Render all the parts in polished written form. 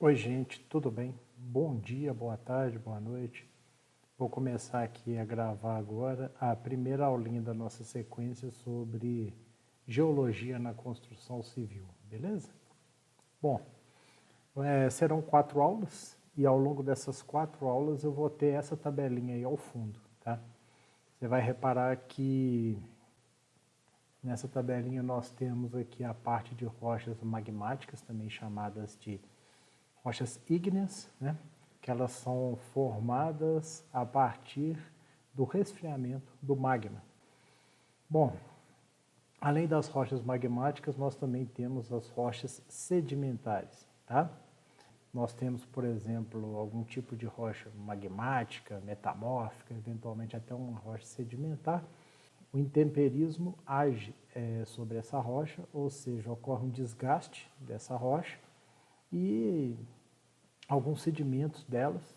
Oi, gente, tudo bem? Bom dia, boa tarde, boa noite. Vou começar aqui a gravar agora a primeira aulinha da nossa sequência sobre geologia na construção civil, beleza? Bom, serão 4 aulas e ao longo dessas 4 aulas eu vou ter essa tabelinha aí ao fundo, tá? Você vai reparar que nessa tabelinha nós temos aqui a parte de rochas magmáticas, também chamadas de rochas ígneas, né? Que elas são formadas a partir do resfriamento do magma. Bom, além das rochas magmáticas, nós também temos as rochas sedimentares, tá? Nós temos, por exemplo, algum tipo de rocha magmática, metamórfica, eventualmente até uma rocha sedimentar. O intemperismo age sobre essa rocha, ou seja, ocorre um desgaste dessa rocha e alguns sedimentos delas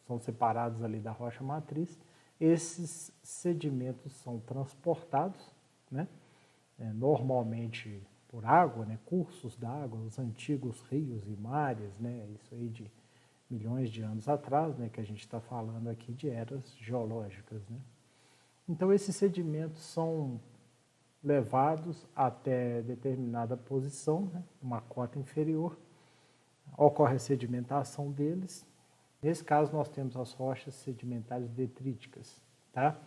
são separados ali da rocha matriz. Esses sedimentos são transportados, né, normalmente por água, né, cursos d'água, os antigos rios e mares, né, isso aí de milhões de anos atrás, né, que a gente está falando aqui de eras geológicas, né. Então esses sedimentos são levados até determinada posição, né, uma cota inferior, ocorre a sedimentação deles. Nesse caso, nós temos as rochas sedimentares detríticas, tá?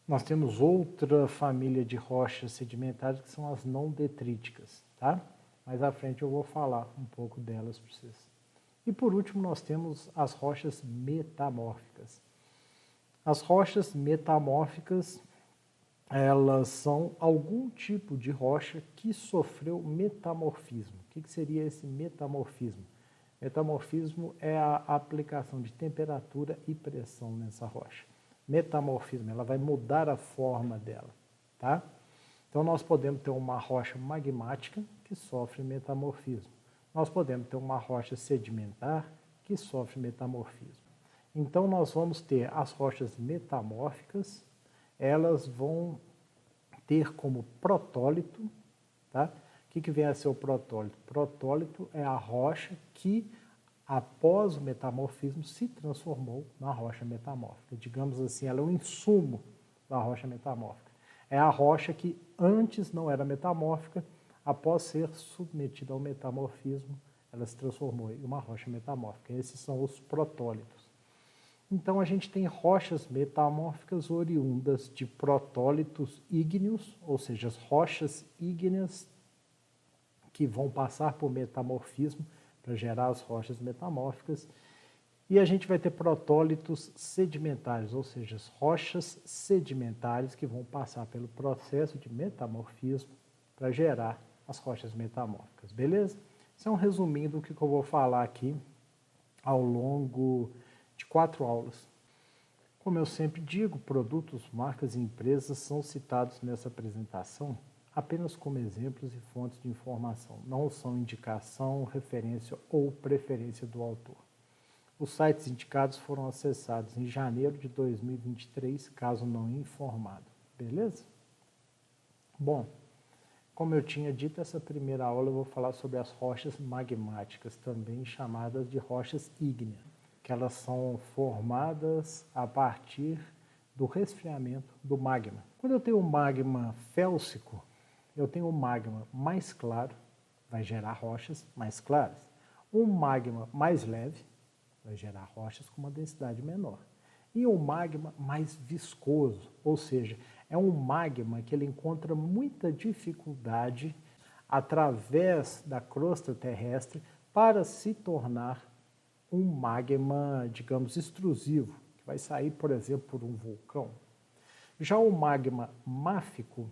Nós temos outra família de rochas sedimentares que são as não detríticas, tá? Mais à frente eu vou falar um pouco delas para vocês. E por último, nós temos as rochas metamórficas. As rochas metamórficas, elas são algum tipo de rocha que sofreu metamorfismo. O que seria esse metamorfismo? Metamorfismo é a aplicação de temperatura e pressão nessa rocha. Metamorfismo, ela vai mudar a forma dela, tá? Então nós podemos ter uma rocha magmática que sofre metamorfismo. Nós podemos ter uma rocha sedimentar que sofre metamorfismo. Então nós vamos ter as rochas metamórficas, elas vão ter como protólito, tá? O que vem a ser o protólito? Protólito é a rocha que, após o metamorfismo, se transformou na rocha metamórfica. Digamos assim, ela é um insumo da rocha metamórfica. É a rocha que antes não era metamórfica, após ser submetida ao metamorfismo, ela se transformou em uma rocha metamórfica. Esses são os protólitos. Então a gente tem rochas metamórficas oriundas de protólitos ígneos, ou seja, as rochas ígneas que vão passar por metamorfismo para gerar as rochas metamórficas. E a gente vai ter protólitos sedimentares, ou seja, as rochas sedimentares que vão passar pelo processo de metamorfismo para gerar as rochas metamórficas, beleza? Isso é um resuminho do que eu vou falar aqui ao longo de 4 aulas. Como eu sempre digo, produtos, marcas e empresas são citados nessa apresentação apenas como exemplos e fontes de informação, não são indicação, referência ou preferência do autor. Os sites indicados foram acessados em janeiro de 2023, caso não informado, beleza? Bom, como eu tinha dito, essa primeira aula eu vou falar sobre as rochas magmáticas, também chamadas de rochas ígneas, que elas são formadas a partir do resfriamento do magma. Quando eu tenho um magma félsico, eu tenho um magma mais claro, vai gerar rochas mais claras. Um magma mais leve vai gerar rochas com uma densidade menor. E um magma mais viscoso, ou seja, é um magma que ele encontra muita dificuldade através da crosta terrestre para se tornar um magma, digamos, extrusivo, que vai sair, por exemplo, por um vulcão. Já o magma máfico,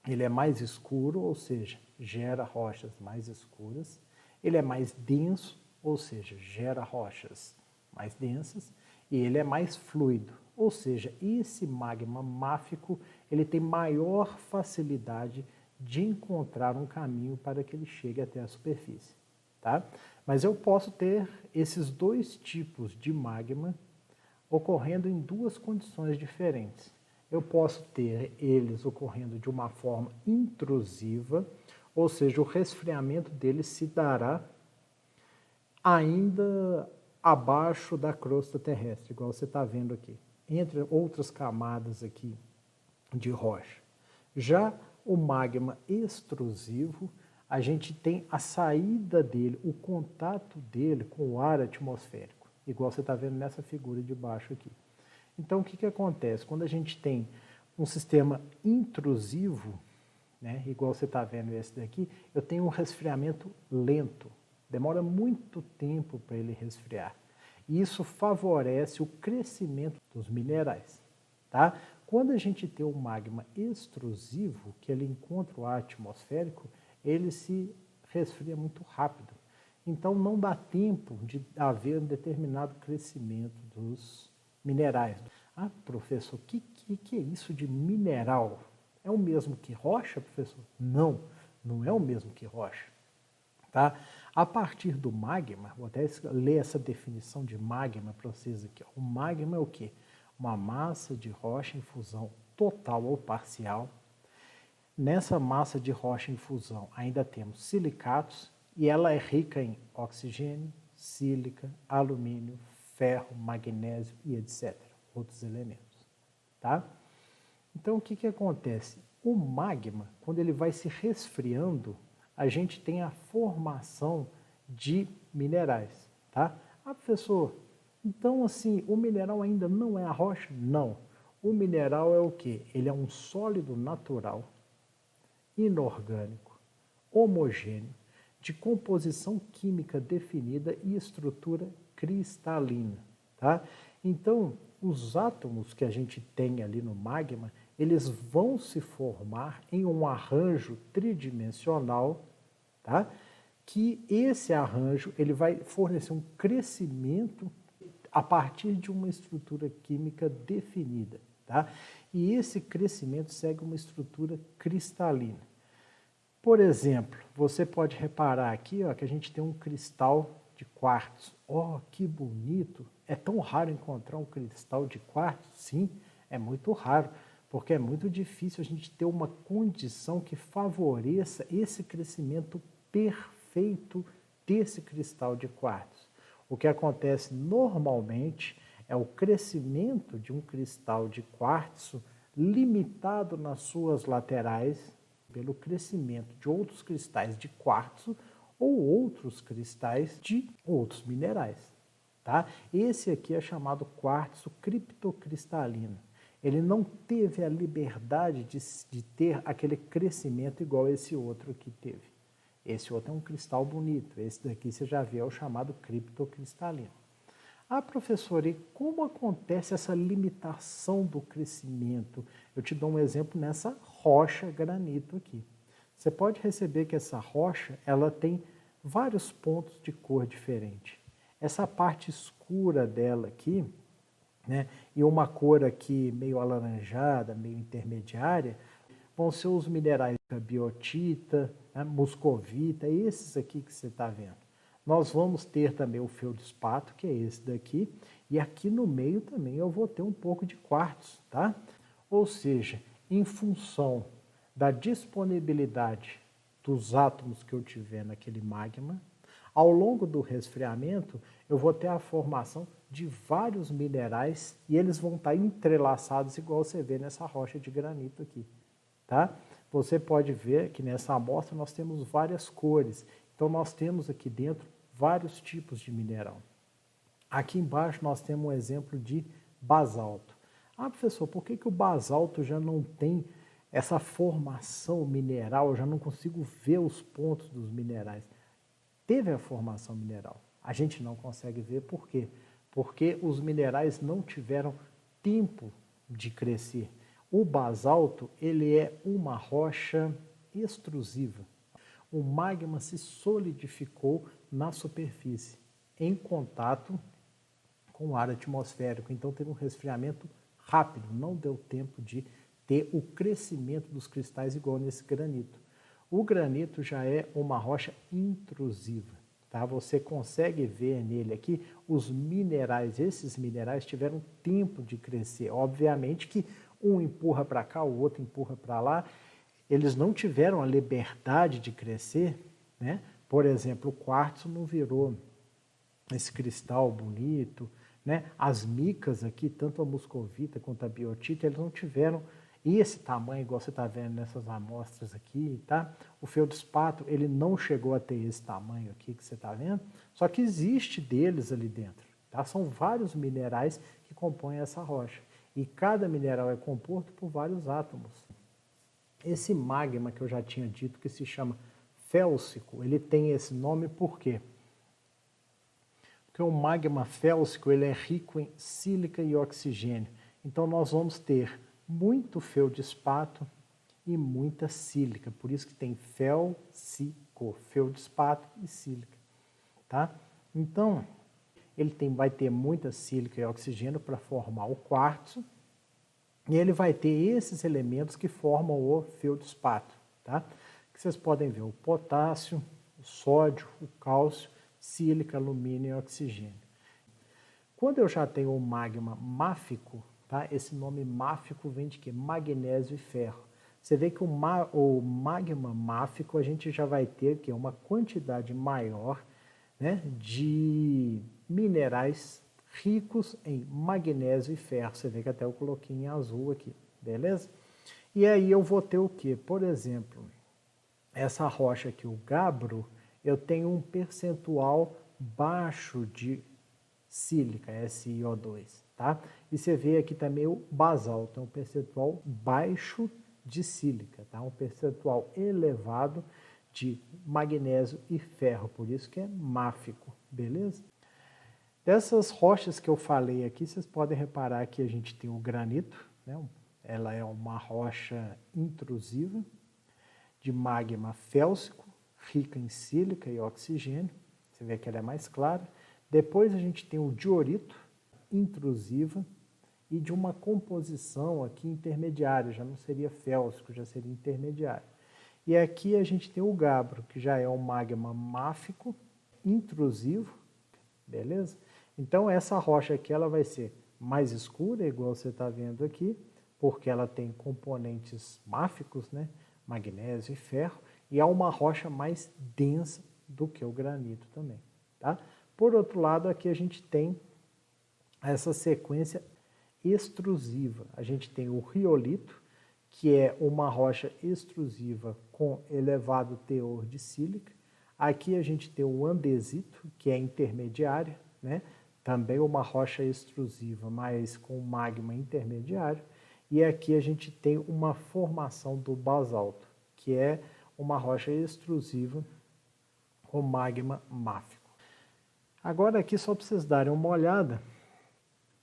ele é mais escuro, ou seja, gera rochas mais escuras. Ele é mais denso, ou seja, gera rochas mais densas. E ele é mais fluido, ou seja, esse magma máfico ele tem maior facilidade de encontrar um caminho para que ele chegue até a superfície. Tá? Mas eu posso ter esses dois tipos de magma ocorrendo em duas condições diferentes. Eu posso ter eles ocorrendo de uma forma intrusiva, ou seja, o resfriamento deles se dará ainda abaixo da crosta terrestre, igual você está vendo aqui, entre outras camadas aqui de rocha. Já o magma extrusivo, a gente tem a saída dele, o contato dele com o ar atmosférico, igual você está vendo nessa figura de baixo aqui. Então, o que acontece? Quando a gente tem um sistema intrusivo, né, igual você está vendo esse daqui, eu tenho um resfriamento lento. Demora muito tempo para ele resfriar. E isso favorece o crescimento dos minerais. Tá? Quando a gente tem um magma extrusivo, que ele encontra o ar atmosférico, ele se resfria muito rápido. Então, não dá tempo de haver um determinado crescimento dos minerais. Ah, professor, o que é isso de mineral? É o mesmo que rocha, professor? Não, não é o mesmo que rocha. Tá? A partir do magma, vou até ler essa definição de magma para vocês aqui. O magma é o quê? Uma massa de rocha em fusão total ou parcial. Nessa massa de rocha em fusão ainda temos silicatos e ela é rica em oxigênio, sílica, alumínio, ferro, magnésio e etc. Outros elementos. Tá? Então, o que acontece? O magma, quando ele vai se resfriando, a gente tem a formação de minerais, tá? Ah, professor, então assim, o mineral ainda não é a rocha? Não. O mineral é o quê? Ele é um sólido natural, inorgânico, homogêneo, de composição química definida e estrutura cristalina, tá? Então, os átomos que a gente tem ali no magma, eles vão se formar em um arranjo tridimensional, tá? Que esse arranjo ele vai fornecer um crescimento a partir de uma estrutura química definida, tá? E esse crescimento segue uma estrutura cristalina. Por exemplo, você pode reparar aqui, ó, que a gente tem um cristal de quartzo. Oh, que bonito! É tão raro encontrar um cristal de quartzo? Sim, é muito raro, porque é muito difícil a gente ter uma condição que favoreça esse crescimento perfeito desse cristal de quartzo. O que acontece normalmente é o crescimento de um cristal de quartzo limitado nas suas laterais pelo crescimento de outros cristais de quartzo ou outros cristais de outros minerais. Tá? Esse aqui é chamado quartzo criptocristalino. Ele não teve a liberdade de ter aquele crescimento igual esse outro que teve. Esse outro é um cristal bonito, esse daqui você já vê, é o chamado criptocristalino. Ah, professor, e como acontece essa limitação do crescimento? Eu te dou um exemplo nessa rocha granito aqui. Você pode perceber que essa rocha ela tem vários pontos de cor diferente. Essa parte escura dela aqui, né, e uma cor aqui meio alaranjada, meio intermediária, vão ser os minerais biotita, né, muscovita, esses aqui que você está vendo. Nós vamos ter também o feldspato, que é esse daqui, e aqui no meio também eu vou ter um pouco de quartzo, tá? Ou seja, em função da disponibilidade dos átomos que eu tiver naquele magma, ao longo do resfriamento, eu vou ter a formação de vários minerais e eles vão estar entrelaçados igual você vê nessa rocha de granito aqui, tá? Você pode ver que nessa amostra nós temos várias cores. Então, nós temos aqui dentro vários tipos de mineral. Aqui embaixo nós temos um exemplo de basalto. Ah, professor, por que o basalto já não tem essa formação mineral? Eu já não consigo ver os pontos dos minerais. Teve a formação mineral. A gente não consegue ver por quê? Porque os minerais não tiveram tempo de crescer. O basalto, ele é uma rocha extrusiva. O magma se solidificou na superfície, em contato com o ar atmosférico. Então, teve um resfriamento rápido, não deu tempo de ter o crescimento dos cristais igual nesse granito. O granito já é uma rocha intrusiva, tá? Você consegue ver nele aqui os minerais, esses minerais tiveram tempo de crescer. Obviamente que um empurra para cá, o outro empurra para lá. Eles não tiveram a liberdade de crescer, né? Por exemplo, o quartzo não virou esse cristal bonito, né? As micas aqui, tanto a muscovita quanto a biotita, eles não tiveram esse tamanho, igual você está vendo nessas amostras aqui, tá? O feldspato, ele não chegou a ter esse tamanho aqui que você está vendo, só que existe deles ali dentro, tá? São vários minerais que compõem essa rocha, e cada mineral é composto por vários átomos. Esse magma que eu já tinha dito, que se chama félsico, ele tem esse nome por quê? Porque o magma félsico ele é rico em sílica e oxigênio. Então nós vamos ter muito feldspato e muita sílica. Por isso que tem félsico, feldspato e sílica. Tá? Então, ele vai ter muita sílica e oxigênio para formar o quartzo. E ele vai ter esses elementos que formam o feldspato. Tá? Que vocês podem ver o potássio, o sódio, o cálcio, sílica, alumínio e oxigênio. Quando eu já tenho o magma máfico, tá? Esse nome máfico vem de quê? Magnésio e ferro. Você vê que o magma máfico a gente já vai ter que uma quantidade maior, né, de minerais ricos em magnésio e ferro. Você vê que até eu coloquei em azul aqui, beleza? E aí eu vou ter o quê? Por exemplo, essa rocha aqui, o gabbro, eu tenho um percentual baixo de sílica, SiO2, tá? E você vê aqui também o basalto, tem um percentual baixo de sílica, tá? Um percentual elevado de magnésio e ferro, por isso que é máfico, beleza? Dessas rochas que eu falei aqui, vocês podem reparar que a gente tem o granito, né? Ela é uma rocha intrusiva de magma félsico, rica em sílica e oxigênio. Você vê que ela é mais clara. Depois a gente tem o diorito, intrusiva, e de uma composição aqui intermediária, já não seria félsico, já seria intermediário. E aqui a gente tem o gabbro, que já é um magma máfico, intrusivo, beleza? Então essa rocha aqui ela vai ser mais escura, igual você está vendo aqui, porque ela tem componentes máficos, né? Magnésio e ferro, e é uma rocha mais densa do que o granito também, tá? Por outro lado, aqui a gente tem essa sequência extrusiva. A gente tem o riolito, que é uma rocha extrusiva com elevado teor de sílica. Aqui a gente tem o andesito, que é intermediária, né? Também uma rocha extrusiva, mas com magma intermediário. E aqui a gente tem uma formação do basalto, que é uma rocha extrusiva com magma máfico. Agora aqui, só para vocês darem uma olhada,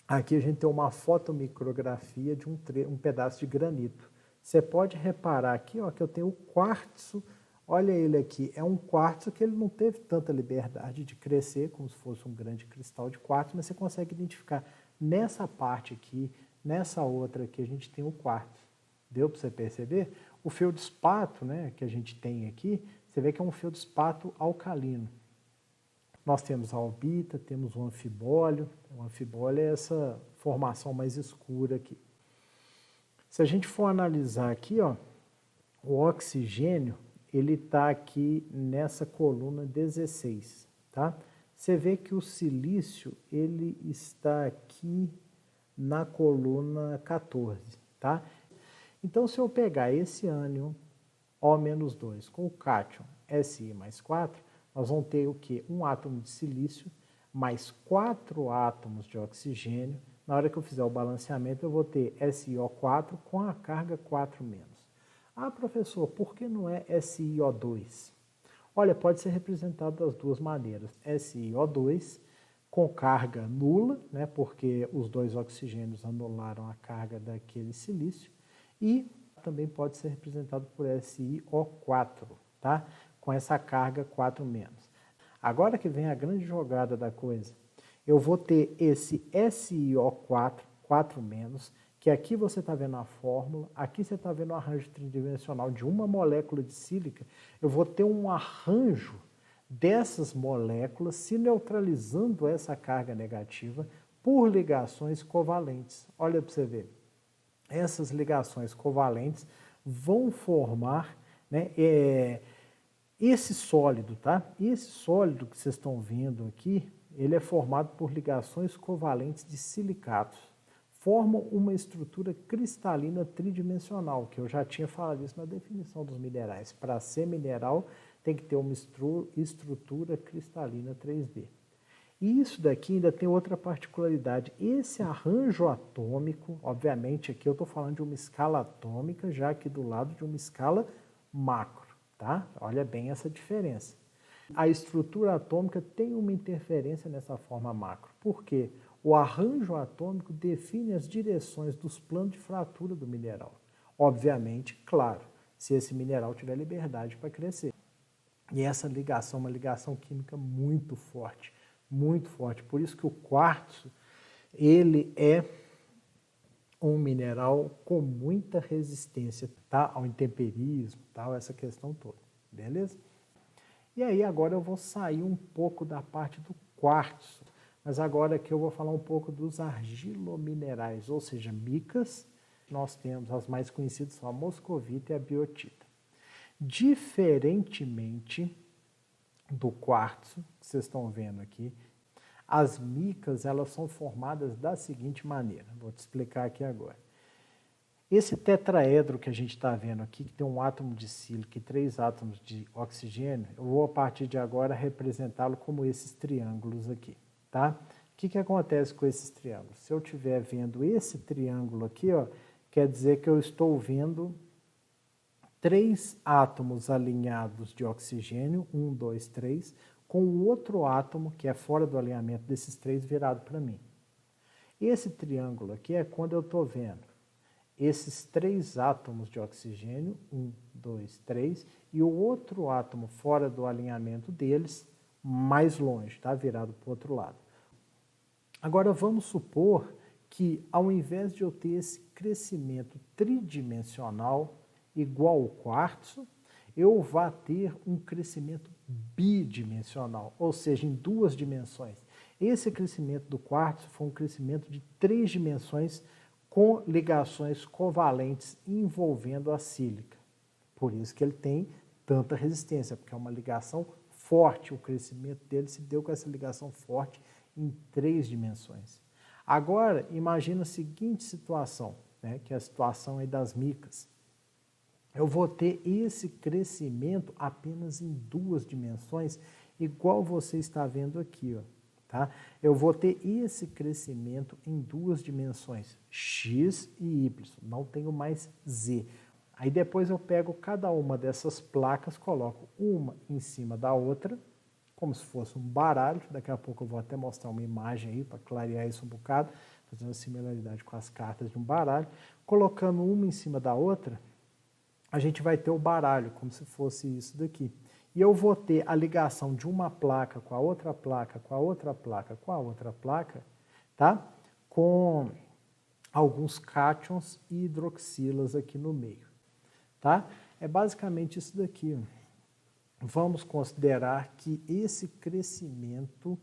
aqui a gente tem uma fotomicrografia de um pedaço de granito. Você pode reparar aqui, ó, que eu tenho o quartzo. Olha ele aqui, é um quartzo que ele não teve tanta liberdade de crescer, como se fosse um grande cristal de quartzo, mas você consegue identificar nessa parte aqui, nessa outra aqui, a gente tem o quartzo. Deu para você perceber? O feldspato, né, que a gente tem aqui, você vê que é um feldspato alcalino. Nós temos a albita, temos o anfibólio. O anfibólio é essa formação mais escura aqui. Se a gente for analisar aqui, ó, o oxigênio, ele está aqui nessa coluna 16, tá? Você vê que o silício, ele está aqui na coluna 14, tá? Então, se eu pegar esse ânion O-2 com o cátion Si mais 4, nós vamos ter o quê? Um átomo de silício mais 4 átomos de oxigênio. Na hora que eu fizer o balanceamento, eu vou ter SiO4 com a carga 4-. Ah, professor, por que não é SiO2? Olha, pode ser representado das duas maneiras. SiO2 com carga nula, né, porque os dois oxigênios anularam a carga daquele silício, e também pode ser representado por SiO4, tá? Com essa carga 4-. Agora que vem a grande jogada da coisa, eu vou ter esse SiO4, 4-, que aqui você está vendo a fórmula, aqui você está vendo o arranjo tridimensional de uma molécula de sílica, eu vou ter um arranjo dessas moléculas se neutralizando essa carga negativa por ligações covalentes. Olha para você ver. Essas ligações covalentes vão formar, né, Esse sólido, tá? Esse sólido que vocês estão vendo aqui, ele é formado por ligações covalentes de silicatos. Formam uma estrutura cristalina tridimensional, que eu já tinha falado isso na definição dos minerais. Para ser mineral, tem que ter uma estrutura cristalina 3D. E isso daqui ainda tem outra particularidade. Esse arranjo atômico, obviamente aqui eu estou falando de uma escala atômica, já aqui do lado de uma escala macro, tá? Olha bem essa diferença. A estrutura atômica tem uma interferência nessa forma macro. Por quê? O arranjo atômico define as direções dos planos de fratura do mineral. Obviamente, claro, se esse mineral tiver liberdade para crescer. E essa ligação é uma ligação química muito forte, muito forte. Por isso que o quartzo, ele é um mineral com muita resistência, tá? Ao intemperismo, tal, essa questão toda, beleza? E aí agora eu vou sair um pouco da parte do quartzo, mas agora aqui eu vou falar um pouco dos argilominerais, ou seja, micas. Nós temos as mais conhecidas, são a moscovita e a biotita. Diferentemente do quartzo, que vocês estão vendo aqui, as micas elas são formadas da seguinte maneira, vou te explicar aqui agora. Esse tetraedro que a gente está vendo aqui, que tem um átomo de sílica e 3 átomos de oxigênio, eu vou a partir de agora representá-lo como esses triângulos aqui, tá? O que acontece com esses triângulos? Se eu estiver vendo esse triângulo aqui, ó, quer dizer que eu estou vendo 3 átomos alinhados de oxigênio, 1, 2, 3, com o outro átomo, que é fora do alinhamento desses 3, virado para mim. Esse triângulo aqui é quando eu estou vendo esses 3 átomos de oxigênio, 1, 2, 3, e o outro átomo fora do alinhamento deles, mais longe, tá? Virado para o outro lado. Agora vamos supor que ao invés de eu ter esse crescimento tridimensional igual ao quartzo, eu vá ter um crescimento bidimensional, ou seja, em 2 dimensões. Esse crescimento do quartzo foi um crescimento de 3 dimensões com ligações covalentes envolvendo a sílica. Por isso que ele tem tanta resistência, porque é uma ligação forte, o crescimento dele se deu com essa ligação forte em 3 dimensões. Agora, imagina a seguinte situação, né, que é a situação aí das micas. Eu vou ter esse crescimento apenas em 2 dimensões, igual você está vendo aqui, ó, tá? Eu vou ter esse crescimento em 2 dimensões, x e y, não tenho mais z. Aí depois eu pego cada uma dessas placas, coloco uma em cima da outra, como se fosse um baralho. Daqui a pouco eu vou até mostrar uma imagem aí para clarear isso um bocado, fazendo a similaridade com as cartas de um baralho. Colocando uma em cima da outra, a gente vai ter o baralho, como se fosse isso daqui. E eu vou ter a ligação de uma placa com a outra placa, com a outra placa, com a outra placa, tá? Com alguns cátions e hidroxilas aqui no meio, tá? É basicamente isso daqui. Vamos considerar que esse crescimento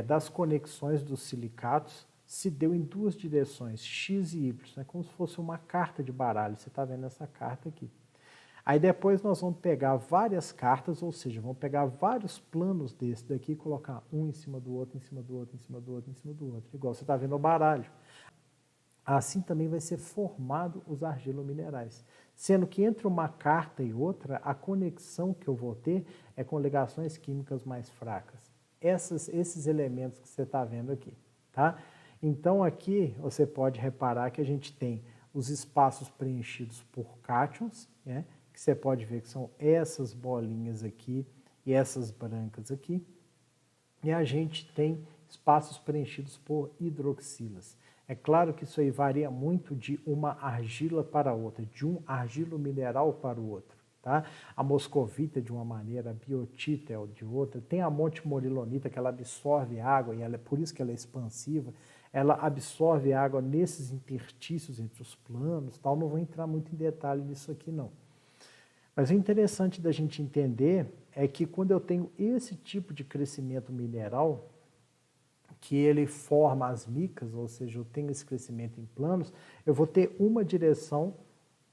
das conexões dos silicatos se deu em 2 direções, x e y, é como se fosse uma carta de baralho. Você está vendo essa carta aqui. Aí depois nós vamos pegar várias cartas, ou seja, vamos pegar vários planos desse daqui e colocar um em cima do outro, em cima do outro, em cima do outro, em cima do outro, igual você está vendo o baralho. Assim também vai ser formado os argilominerais, sendo que entre uma carta e outra, a conexão que eu vou ter é com ligações químicas mais fracas. Esses elementos que você está vendo aqui, tá? Então aqui você pode reparar que a gente tem os espaços preenchidos por cátions, né? Que você pode ver que são essas bolinhas aqui e essas brancas aqui. E a gente tem espaços preenchidos por hidroxilas. É claro que isso aí varia muito de uma argila para outra, de um argilomineral para o outro, tá? A moscovita de uma maneira, a biotita é de outra. Tem a montimorilonita que ela absorve água e por isso que ela é expansiva. Ela absorve água nesses interstícios entre os planos, tal. Não vou entrar muito em detalhe nisso aqui, não. Mas o interessante da gente entender é que quando eu tenho esse tipo de crescimento mineral, que ele forma as micas, ou seja, eu tenho esse crescimento em planos, eu vou ter uma direção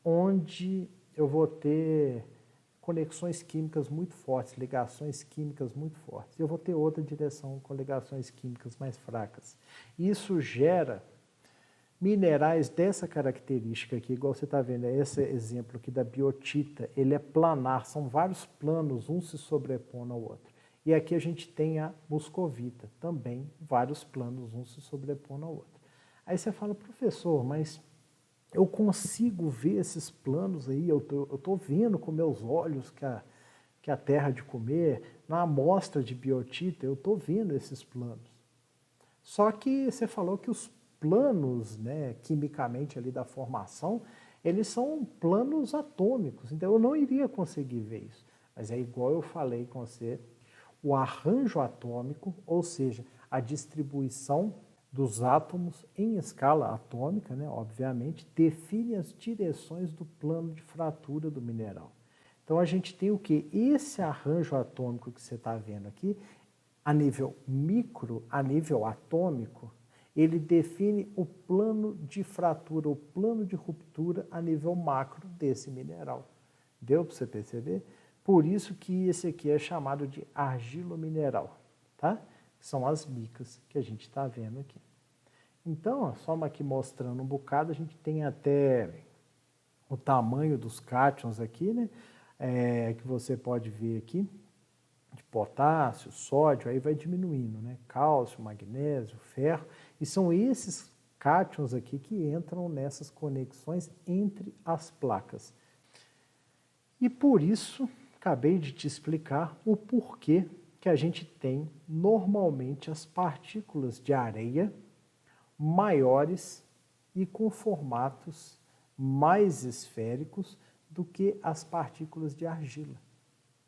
onde eu vou ter conexões químicas muito fortes, ligações químicas muito fortes. Eu vou ter outra direção com ligações químicas mais fracas. Isso gera minerais dessa característica aqui, igual você está vendo, esse exemplo aqui da biotita, ele é planar, são vários planos, um se sobrepondo ao outro. E aqui a gente tem a muscovita, também vários planos, um se sobrepondo ao outro. Aí você fala, professor, mas eu consigo ver esses planos aí, eu tô vendo com meus olhos que a terra de comer, na amostra de biotita, eu estou vendo esses planos. Só que você falou que os planos, né, quimicamente ali da formação, eles são planos atômicos, então eu não iria conseguir ver isso. Mas é igual eu falei com você, o arranjo atômico, ou seja, a distribuição dos átomos em escala atômica, né, obviamente, define as direções do plano de fratura do mineral. Então a gente tem o que? Esse arranjo atômico que você está vendo aqui, a nível micro, a nível atômico, ele define o plano de fratura, o plano de ruptura a nível macro desse mineral. Deu para você perceber? Por isso que esse aqui é chamado de argilomineral, tá? São as micas que a gente está vendo aqui. Então, só aqui mostrando um bocado, a gente tem até o tamanho dos cátions aqui, né? Que você pode ver aqui, de potássio, sódio, aí vai diminuindo, né? Cálcio, magnésio, ferro, e são esses cátions aqui que entram nessas conexões entre as placas. E por isso, acabei de te explicar o porquê que a gente tem normalmente as partículas de areia maiores e com formatos mais esféricos do que as partículas de argila,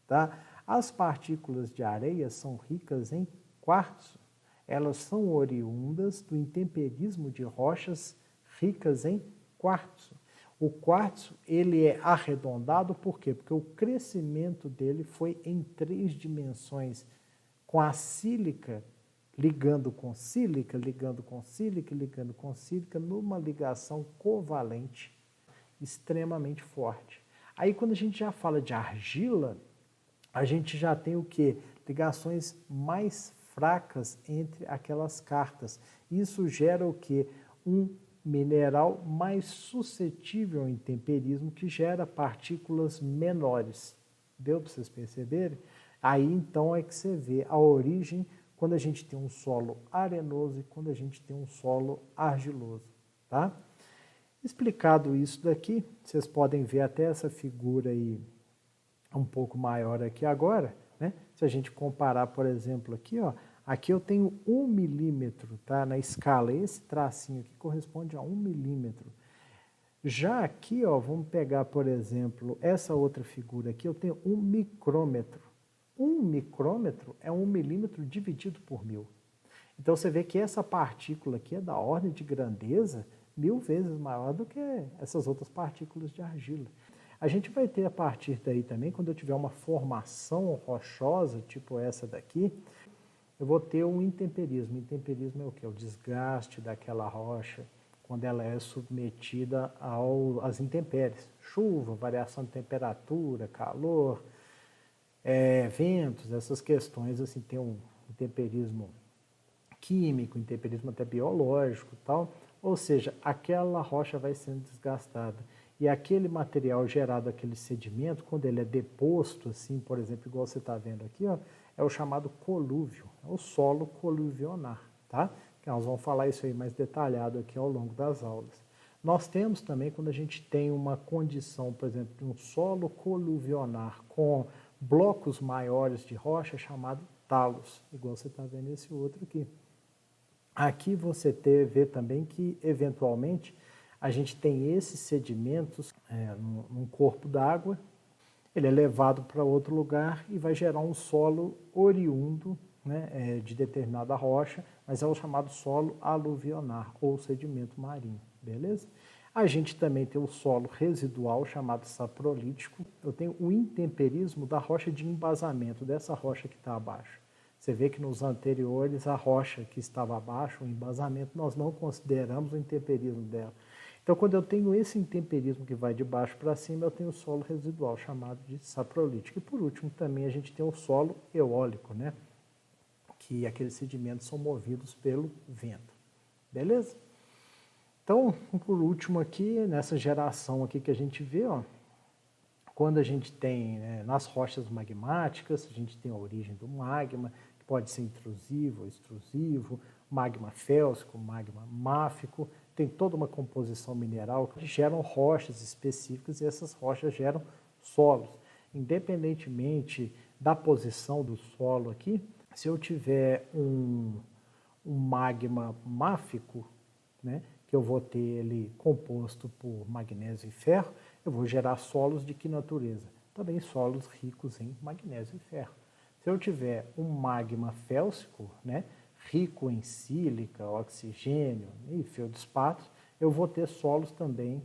tá? As partículas de areia são ricas em quartzo. Elas são oriundas do intemperismo de rochas ricas em quartzo. O quartzo, ele é arredondado, por quê? Porque o crescimento dele foi em 3 dimensões, com a sílica ligando com sílica, ligando com sílica, ligando com sílica, numa ligação covalente extremamente forte. Aí, quando a gente já fala de argila, a gente já tem o quê? Ligações mais fracas entre aquelas cartas. Isso gera o quê? Um mineral mais suscetível ao intemperismo, que gera partículas menores. Deu para vocês perceberem? Aí, então, é que você vê a origem quando a gente tem um solo arenoso e quando a gente tem um solo argiloso, tá? Explicado isso daqui, vocês podem ver até essa figura aí um pouco maior aqui agora, né? Se a gente comparar, por exemplo, aqui, ó, aqui eu tenho 1 milímetro, tá? Na escala, esse tracinho aqui corresponde a 1 milímetro. Já aqui, ó, vamos pegar, por exemplo, essa outra figura aqui, eu tenho 1 micrômetro. 1 micrômetro é 1 milímetro dividido por 1000. Então você vê que essa partícula aqui é da ordem de grandeza 1000 vezes maior do que essas outras partículas de argila. A gente vai ter a partir daí também, quando eu tiver uma formação rochosa, tipo essa daqui, eu vou ter um intemperismo. Intemperismo é o quê? O desgaste daquela rocha quando ela é submetida às intempéries. Chuva, variação de temperatura, calor, ventos, essas questões, assim, tem um intemperismo químico, intemperismo até biológico e tal. Ou seja, aquela rocha vai sendo desgastada. E aquele material gerado, aquele sedimento, quando ele é deposto, assim, por exemplo, igual você está vendo aqui, ó, é o chamado colúvio, é o solo coluvionar, tá? Que nós vamos falar isso aí mais detalhado aqui ao longo das aulas. Nós temos também, quando a gente tem uma condição, por exemplo, de um solo coluvionar com blocos maiores de rocha, chamado talos, igual você está vendo esse outro aqui. Aqui você vê também que, eventualmente, a gente tem esses sedimentos num corpo d'água, ele é levado para outro lugar e vai gerar um solo oriundo, né, de determinada rocha, mas é o chamado solo aluvionar ou sedimento marinho, beleza? A gente também tem o solo residual, chamado saprolítico. Eu tenho o intemperismo da rocha de embasamento, dessa rocha que está abaixo. Você vê que nos anteriores, a rocha que estava abaixo, o embasamento, nós não consideramos o intemperismo dela. Então, quando eu tenho esse intemperismo que vai de baixo para cima, eu tenho o solo residual, chamado de saprolítico. E, por último, também a gente tem o solo eólico, né? Que aqueles sedimentos são movidos pelo vento. Beleza? Então, por último aqui, nessa geração aqui que a gente vê, ó, quando a gente tem, né, nas rochas magmáticas, a gente tem a origem do magma, que pode ser intrusivo ou extrusivo, magma félsico, magma máfico, tem toda uma composição mineral que geram rochas específicas e essas rochas geram solos. Independentemente da posição do solo aqui, se eu tiver um magma máfico, né, que eu vou ter ele composto por magnésio e ferro, eu vou gerar solos de que natureza? Também solos ricos em magnésio e ferro. Se eu tiver um magma félsico, né, rico em sílica, oxigênio e feldspato, eu vou ter solos também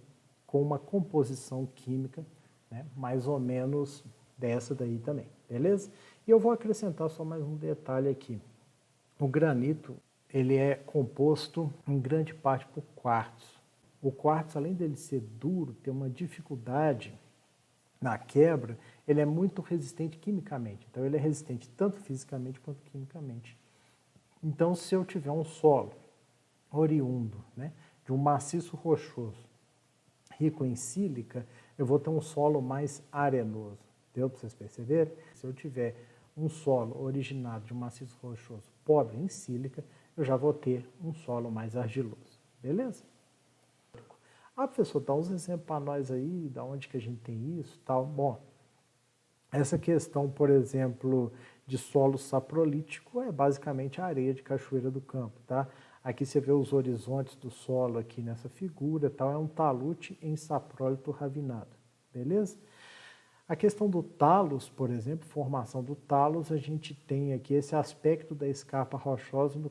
com uma composição química, né, mais ou menos dessa daí também, beleza? E eu vou acrescentar só mais um detalhe aqui. O granito, ele é composto em grande parte por quartzo. O quartzo, além dele ser duro, ter uma dificuldade na quebra, ele é muito resistente quimicamente. Então, ele é resistente tanto fisicamente quanto quimicamente. Então, se eu tiver um solo oriundo, né, de um maciço rochoso rico em sílica, eu vou ter um solo mais arenoso. Deu para vocês perceberem? Se eu tiver um solo originado de um maciço rochoso pobre em sílica, eu já vou ter um solo mais argiloso. Beleza? Ah, professor, dá uns exemplos para nós aí, da onde que a gente tem isso, tal. Bom, essa questão, por exemplo, de solo saprolítico é basicamente a areia de Cachoeira do Campo, tá? Aqui você vê os horizontes do solo aqui nessa figura, tal, é um talute em saprólito ravinado, beleza? A questão do talos, por exemplo, formação do talos, a gente tem aqui esse aspecto da escarpa rochosa no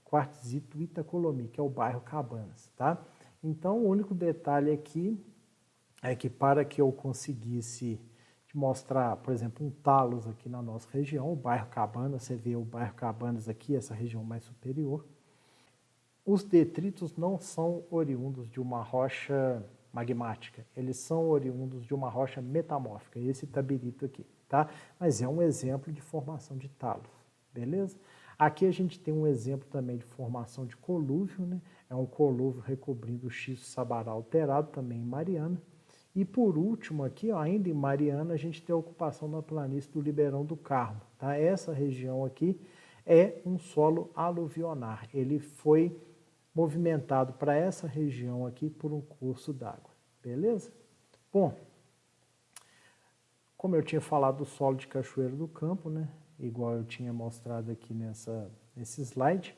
quartzito Itacolomi, que é o bairro Cabanas, tá? Então, o único detalhe aqui é que para que eu conseguisse te mostrar, por exemplo, um talos aqui na nossa região, o bairro Cabanas, você vê o bairro Cabanas aqui, essa região mais superior, os detritos não são oriundos de uma rocha magmática, eles são oriundos de uma rocha metamórfica, esse tabirito aqui, tá? Mas é um exemplo de formação de talos, beleza? Aqui a gente tem um exemplo também de formação de colúvio, né? É um colúvio recobrindo o xisto sabará alterado, também em Mariana. E por último aqui, ó, ainda em Mariana, a gente tem a ocupação da planície do Ribeirão do Carmo, tá? Essa região aqui é um solo aluvionar, ele foi movimentado para essa região aqui por um curso d'água, beleza? Bom, como eu tinha falado do solo de Cachoeira do Campo, né? Igual eu tinha mostrado aqui nesse slide,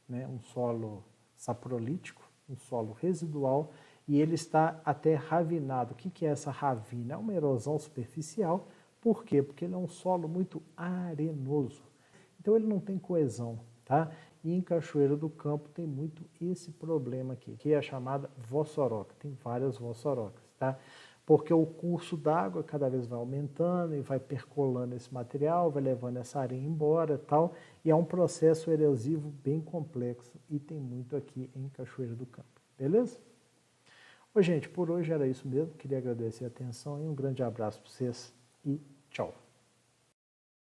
né? Um solo saprolítico, um solo residual, e ele está até ravinado. O que é essa ravina? É uma erosão superficial. Por quê? Porque ele é um solo muito arenoso. Então ele não tem coesão, tá? E em Cachoeira do Campo tem muito esse problema aqui, que é a chamada vossoroca. Tem várias vossorocas, tá? Porque o curso d'água cada vez vai aumentando e vai percolando esse material, vai levando essa areia embora e tal, e é um processo erosivo bem complexo e tem muito aqui em Cachoeira do Campo, beleza? Ô, gente, por hoje era isso mesmo, queria agradecer a atenção e um grande abraço para vocês e tchau!